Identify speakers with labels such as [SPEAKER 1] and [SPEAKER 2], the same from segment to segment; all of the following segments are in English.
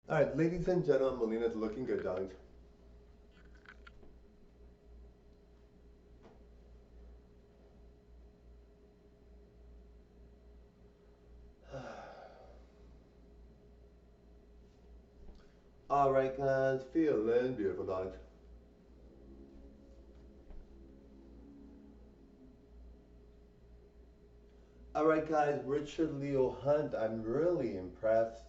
[SPEAKER 1] All right, ladies and gentlemen, Melina's looking good, darlings. All right, guys, feeling beautiful, darlings. All right, guys, Richard Leo Hunt. I'm really impressed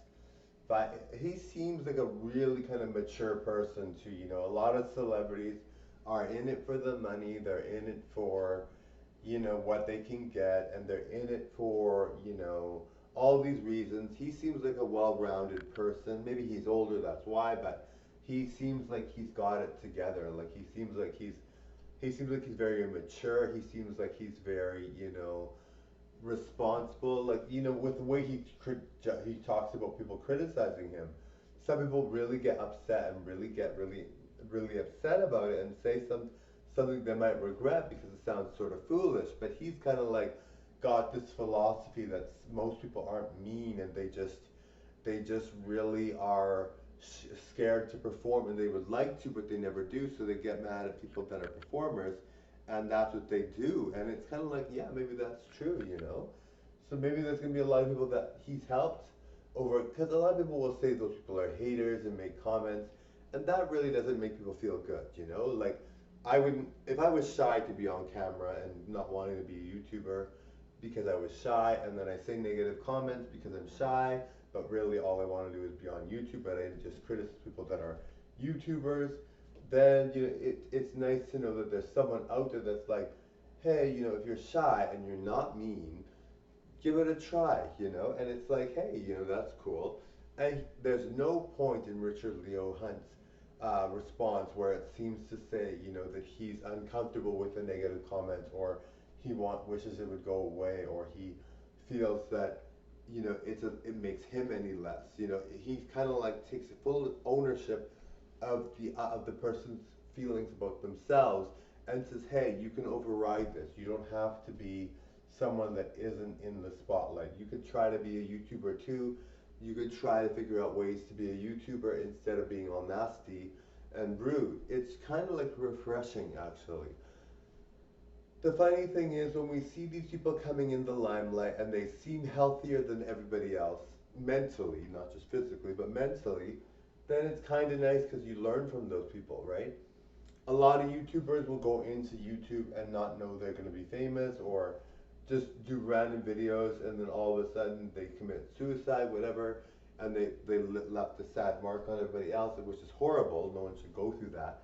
[SPEAKER 1] by. He seems like a really kind of mature person too. A lot of celebrities are in it for the money. They're in it for what they can get, and they're in it for all these reasons. He seems like a well-rounded person. Maybe he's older, that's why, but he seems like he's got it together. Like he seems like he's very mature. He seems like he's very responsible. Like with the way he talks about people criticizing him. Some people really get upset and really get really upset about it and say something they might regret because it sounds sort of foolish. But he's kind of like got this philosophy that most people aren't mean, and they just really are scared to perform, and they would like to but they never do, so they get mad at people that are performers, and that's what they do. And it's kind of like, yeah, maybe that's true. So maybe there's going to be a lot of people that he's helped over, because a lot of people will say those people are haters and make comments, and that really doesn't make people feel good. Like, I wouldn't, if I was shy to be on camera and not wanting to be a YouTuber because I was shy, and then I say negative comments because I'm shy, but really all I want to do is be on YouTube, but I just criticize people that are YouTubers, then it's nice to know that there's someone out there that's like, hey, if you're shy and you're not mean, give it a try. And it's like, hey, that's cool. And there's no point in Richard Leo Hunt's response where it seems to say, that he's uncomfortable with a negative comment, or wishes it would go away, or he feels that, it makes him any less. He kind of like takes full ownership of the person's feelings about themselves, and says, hey, you can override this. You don't have to be someone that isn't in the spotlight. You could try to be a YouTuber too. You could try to figure out ways to be a YouTuber instead of being all nasty and rude. It's kind of like refreshing, actually. The funny thing is, when we see these people coming in the limelight and they seem healthier than everybody else, mentally, not just physically, but mentally, then it's kind of nice because you learn from those people, right? A lot of YouTubers will go into YouTube and not know they're going to be famous, or just do random videos, and then all of a sudden they commit suicide, whatever, and they left a sad mark on everybody else, which is horrible. No one should go through that.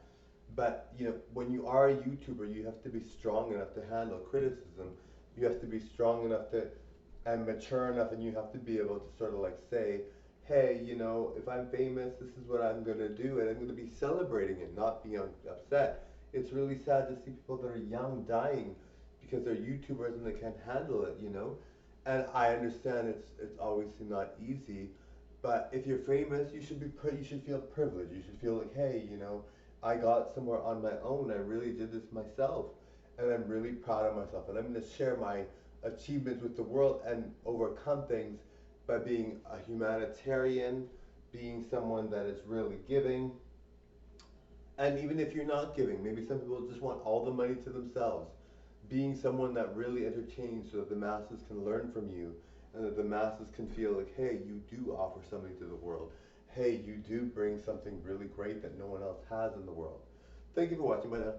[SPEAKER 1] But when you are a YouTuber, you have to be strong enough to handle criticism. You have to be strong enough to and mature enough, and you have to be able to sort of like say, hey, if I'm famous, this is what I'm gonna do, and I'm gonna be celebrating it, not being upset. It's really sad to see people that are young dying because they're YouTubers and they can't handle it. And I understand it's obviously not easy, but if you're famous, you should feel privileged. You should feel like, hey, I got somewhere on my own. I really did this myself, and I'm really proud of myself. And I'm going to share my achievements with the world and overcome things by being a humanitarian, being someone that is really giving. And even if you're not giving, maybe some people just want all the money to themselves. Being someone that really entertains so that the masses can learn from you, and that the masses can feel like, hey, you do offer something to the world. Hey, you do bring something really great that no one else has in the world. Thank you for watching. Bye now.